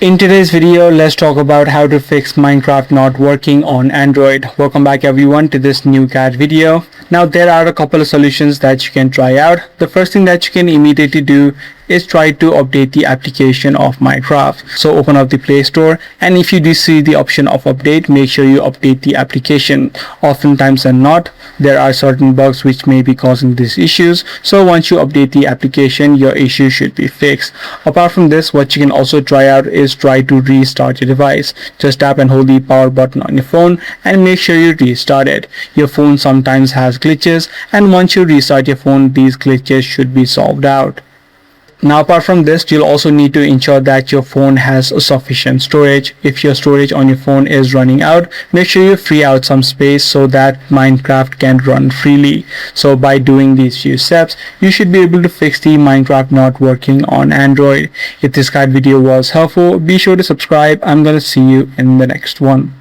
In today's video, let's talk about how to fix Minecraft not working on Android. Welcome back everyone to this new CAD video. Now there are a couple of solutions that you can try out. The first thing that you can immediately do is try to update the application of Minecraft. So open up the Play Store, and if you do see the option of update, make sure you update the application. Oftentimes than not, there are certain bugs which may be causing these issues. So once you update the application, your issue should be fixed. Apart from this, what you can also try out is try to restart your device. Just tap and hold the power button on your phone and make sure you restart it. Your phone sometimes has glitches, and once you restart your phone, these glitches should be solved out. Now apart from this, you'll also need to ensure that your phone has sufficient storage. If your storage on your phone is running out, make sure you free out some space so that Minecraft can run freely. So by doing these few steps, you should be able to fix the Minecraft not working on Android. If this guide video was helpful, be sure to subscribe. I'm gonna see you in the next one.